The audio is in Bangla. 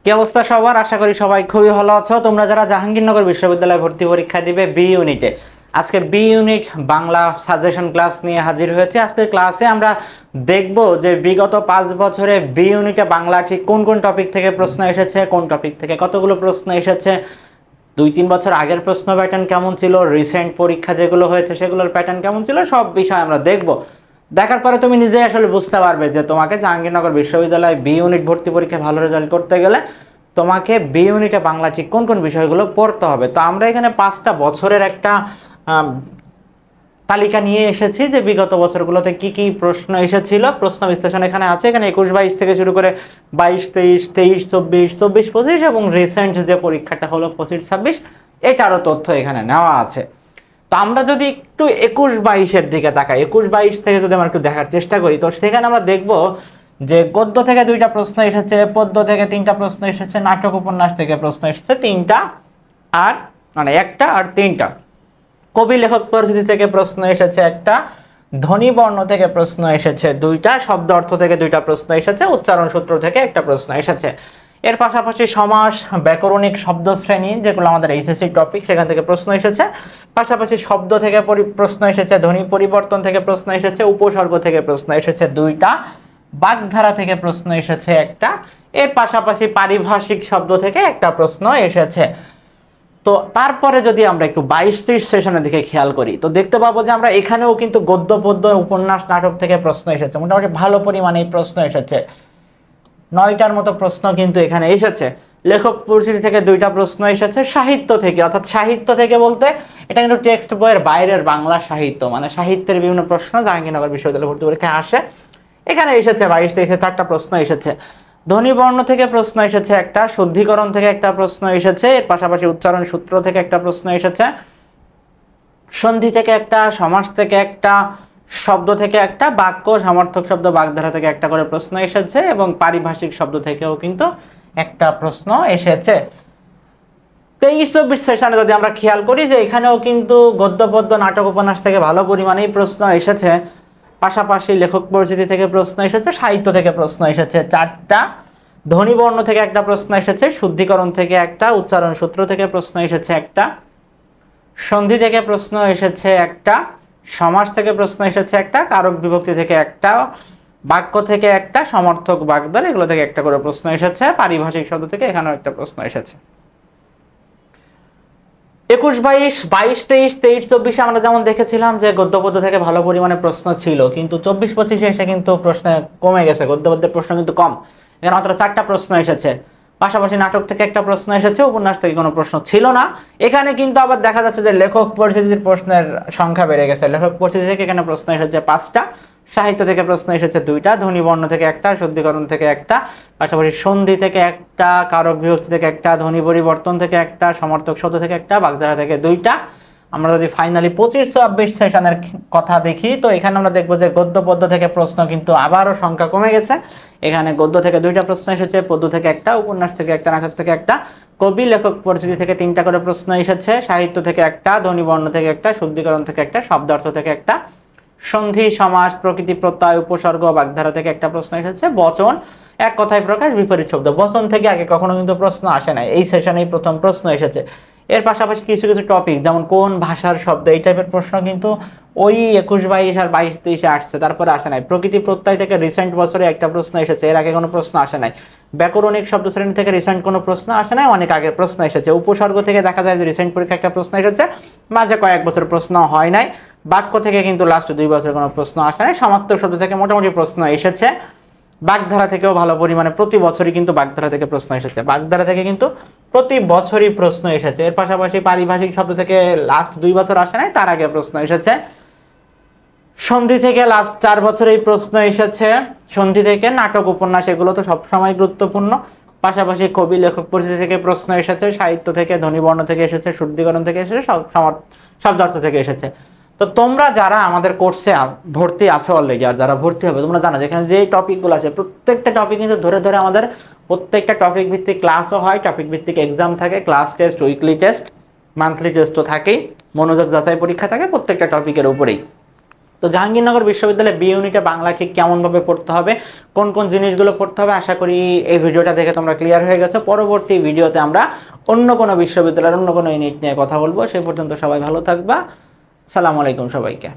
কি অবস্থা সবার? আশা করি সবাই খুবই ভালো আছো। তোমরা যারা জাহাঙ্গীরনগর বিশ্ববিদ্যালয়ে ভর্তি পরীক্ষা দিবে বি ইউনিটে, আজকে B unit Bangla suggestion class নিয়ে হাজির হয়েছে। আজকের ক্লাসে আমরা দেখব যে বিগত 5 বছরে বি ইউনিটে বাংলা ঠিক কোন কোন টপিক থেকে প্রশ্ন এসেছে, কোন টপিক থেকে কতগুলো প্রশ্ন এসেছে, 2-3 বছর আগের প্রশ্ন প্যাটার্ন কেমন ছিল, রিসেন্ট পরীক্ষা যেগুলো হয়েছে সেগুলোর প্যাটার্ন কেমন ছিল, সব বিষয় আমরা দেখব। দেখার পরে তুমি নিজেই আসলে বুঝতে পারবে যে তোমাকে জাহাঙ্গীরনগর বিশ্ববিদ্যালয়ে বি ইউনিট ভর্তি পরীক্ষায় ভালো রেজাল্ট করতে গেলে তোমাকে বি ইউনিটে বাংলা ঠিক কোন কোন বিষয়গুলো পড়তে হবে। তো আমরা এখানে 5টা বছরের একটা তালিকা নিয়ে এসেছি যে বিগত বছরগুলোতে কি কি প্রশ্ন এসেছিল। প্রশ্ন বিশ্লেষণ এখানে আছে। এখানে 21-22 থেকে শুরু করে 22-23, 23-24, 24-25 এবং রিসেন্ট যে পরীক্ষাটা হলো 25-26, এটারও তথ্য এখানে নেওয়া আছে। তো আমরা যদি একটু 21-22-এর দিকে তাকাই, 21-22 থেকে যদি আমরা একটু দেখার চেষ্টা করি, তো সেখানে আমরা দেখব যে গদ্য থেকে 2টা প্রশ্ন এসেছে, পদ্য থেকে 3টা প্রশ্ন এসেছে, নাটক উপন্যাস থেকে প্রশ্ন এসেছে 3টা, আর মানে 1টা আর 3টা, কবি লেখক পরিচিতি থেকে প্রশ্ন এসেছে 1টা, ধ্বনি বর্ণ থেকে প্রশ্ন এসেছে 2টা, শব্দ অর্থ থেকে 2টা প্রশ্ন এসেছে, উচ্চারণ সূত্র থেকে 1টা প্রশ্ন এসেছে। এর পাশাপাশি সমাস, ব্যাকরণিক শব্দ শ্রেণী যেগুলো আমাদের এইচএসসি টপিক, সেখান থেকে প্রশ্ন এসেছে। পাশাপাশি শব্দ থেকে প্রশ্ন এসেছে, ধ্বনি পরিবর্তন থেকে প্রশ্ন এসেছে, উপসর্গ থেকে প্রশ্ন এসেছে 2টা, বাগধারা থেকে প্রশ্ন এসেছে 1টা। এর পাশাপাশি পারিভাষিক শব্দ থেকে 1টা প্রশ্ন এসেছে। তো তারপরে যদি আমরা একটু 22-23 সেশনের দিকে খেয়াল করি, তো দেখতে পাবো যে আমরা এখানেও কিন্তু গদ্য পদ্য উপন্যাস নাটক থেকে প্রশ্ন এসেছে, মোটামুটি ভালো পরিমাণে প্রশ্ন এসেছে। 9টার মতো প্রশ্ন কিন্তু এখানে এসেছে। লেখক পরিচিতি থেকে 2টা প্রশ্ন এসেছে। সাহিত্য থেকে, অর্থাৎ সাহিত্য থেকে বলতে এটা কিন্তু টেক্সট বইয়ের বাইরের বাংলা সাহিত্য, মানে সাহিত্যের বিভিন্ন প্রশ্ন জাহাঙ্গীরনগর বিশ্ববিদ্যালয় ভর্তি পরীক্ষায় আসে, এখানে এসেছে 22-23-এ 4টা প্রশ্ন এসেছে। ধ্বনিবর্ণ থেকে প্রশ্ন এসেছে 1টা, শুদ্ধিকরণ থেকে 1টা প্রশ্ন এসেছে, এর পাশাপাশি উচ্চারণ সূত্র থেকে 1টা প্রশ্ন এসেছে, সন্ধি থেকে 1টা, সমাস থেকে 1টা, শব্দ থেকে 1টা, বাক্য, সমার্থক শব্দ, বাগধারা থেকে 1টা করে প্রশ্ন এসেছে এবং পারিভাষিক শব্দ থেকেও কিন্তু 1টা প্রশ্ন এসেছে। 23-24 সেশনে যদি আমরা খেয়াল করি যে এখানেও কিন্তু গদ্য পদ্য নাটক উপন্যাস থেকে ভালো পরিমাণেই প্রশ্ন এসেছে। পাশাপাশি লেখক পরিচিতি থেকে প্রশ্ন এসেছে, সাহিত্য থেকে প্রশ্ন এসেছে 4টা, ধ্বনিবর্ণ থেকে 1টা প্রশ্ন এসেছে, শুদ্ধিকরণ থেকে 1টা, উচ্চারণ সূত্র থেকে প্রশ্ন এসেছে 1টা, সন্ধি থেকে প্রশ্ন এসেছে 1টা, সমাস থেকে প্রশ্ন এসেছে 1টা, কারক বিভক্তি থেকে 1টা, বাক্য থেকে 1টা, সমর্থক বাগধারা এগুলো থেকে 1টা করে প্রশ্ন এসেছে, পারিভাষিক শব্দ থেকে এখানেও 1টা প্রশ্ন এসেছে। 21-22, 22-23, 23-24 আমরা যেমন দেখেছিলাম যে গদ্য পদ্য থেকে ভালো পরিমাণে প্রশ্ন ছিল, কিন্তু 24-25 এসে কিন্তু প্রশ্ন কমে গেছে, গদ্য পদ্যের প্রশ্ন কিন্তু কম। এখানে মাত্র 4টা প্রশ্ন এসেছে। পাশাপাশি নাটক থেকে 1টা প্রশ্ন এসেছে, উপন্যাস থেকে কোনো প্রশ্ন ছিল না। এখানে কিন্তু আবার দেখা যাচ্ছে যে লেখক পরিচিতির প্রশ্নের সংখ্যা বেড়ে গেছে। লেখক পরিচিতি থেকে এখানে প্রশ্ন এসেছে 5টা, সাহিত্য থেকে প্রশ্ন এসেছে 2টা, ধ্বনিবর্ণ থেকে 1টা, শুদ্ধিকরণ থেকে 1টা, পাশাপাশি সন্ধি থেকে 1টা, কারক বিভক্তি থেকে 1টা, ধ্বনি পরিবর্তন থেকে 1টা, সমর্থক শব্দ থেকে 1টা, বাগধারা থেকে 2টা। আমরা যদি ফাইনালি 25-26 সেশনের কথা দেখি, তো এখানে আমরা দেখবো যে গদ্য পদ্য থেকে প্রশ্ন কিন্তু আবারও সংখ্যা কমে গেছে। এখানে গদ্য থেকে 2টা প্রশ্ন এসেছে, পদ্য থেকে 1টা, উপন্যাস থেকে 1টা, নাটক থেকে 1টা, কবি লেখক পরিচিতি থেকে 3টা করে প্রশ্ন এসেছে, সাহিত্য থেকে 1টা, ধ্বনিবর্ণ থেকে 1টা, শুদ্ধিকরণ থেকে 1টা, শব্দার্থ থেকে 1টা, সন্ধি, সমাস, প্রকৃতি প্রত্যয়, উপসর্গ, বাগধারা থেকে 1টা প্রশ্ন এসেছে, বচন, এক কথায় প্রকাশ, বিপরীত শব্দ। বচন থেকে আগে কখনো কিন্তু প্রশ্ন আসে নাই, এই সেশনেই প্রথম প্রশ্ন এসেছে। এর পাশাপাশি কিছু কিছু টপিক যেমন কোন ভাষার শব্দ, এই টাইপের প্রশ্ন কিন্তু ওই 21-22 আর 22-23-এ আসছে, তারপরে আসে নাই। প্রকৃতি প্রত্যয় থেকে রিসেন্ট বছরে 1টা প্রশ্ন এসেছে, এর আগে কোনো প্রশ্ন আসে নাই। ব্যাকরণিক শব্দ শ্রেণী থেকে রিসেন্ট কোনো প্রশ্ন আসে নাই, অনেক আগে প্রশ্ন এসেছে। উপসর্গ থেকে দেখা যায় যে রিসেন্ট পরীক্ষা 1টা প্রশ্ন এসেছে, মাঝে কয়েক বছর প্রশ্ন হয় নাই। বাক্য থেকে কিন্তু লাস্ট 2 বছর কোনো প্রশ্ন আসে নাই। সমার্থক শব্দ থেকে মোটামুটি প্রশ্ন এসেছে। বাগধারা থেকেও ভালো পরিমাণে প্রতি বছরই কিন্তু বাগধারা থেকে প্রশ্ন এসেছে, বাগধারা থেকে কিন্তু প্রতি বছরই প্রশ্ন এসেছে। এর পাশাপাশি পারিভাষিক শব্দ থেকে লাস্ট 2 বছর আসে নাই, তার আগে প্রশ্ন এসেছে। সন্ধি থেকে লাস্ট 4 বছরেই প্রশ্ন এসেছে। সন্ধি থেকে নাটক উপন্যাস এগুলো তো সবসময় গুরুত্বপূর্ণ। পাশাপাশি কবি লেখক পরিচিতি থেকে প্রশ্ন এসেছে, সাহিত্য থেকে, ধ্বনিবর্ণ থেকে এসেছে, শুদ্ধিকরণ থেকে এসেছে, শব্দার্থ থেকে এসেছে। তো তোমরা যারা আমাদের কোর্সে ভর্তি আছো অলরেডি, আর যারা ভর্তি হবে, তোমরা জানো যেখানে যে টপিকগুলো আছে প্রত্যেকটা টপিক কিন্তু ধরে ধরে আমাদের প্রত্যেকটা টপিক ভিত্তিক ক্লাসও হয়, টপিক ভিত্তিক এক্সাম থাকে, class test, weekly test, monthly টেস্টও থাকেই, মনোযোগ যাচাই পরীক্ষা থাকে প্রত্যেকটা টপিকের উপরেই। তো জাহাঙ্গীরনগর বিশ্ববিদ্যালয়ে বি ইউনিটে বাংলা ঠিক কেমনভাবে পড়তে হবে, কোন কোন জিনিসগুলো পড়তে হবে, আশা করি এই ভিডিওটা দেখে তোমরা ক্লিয়ার হয়ে গেছে। পরবর্তী ভিডিওতে আমরা অন্য কোনো বিশ্ববিদ্যালয়ের অন্য কোনো ইউনিট নিয়ে কথা বলবো। সেই পর্যন্ত সবাই ভালো থাকবা। আসসালামু আলাইকুম সবাইকে।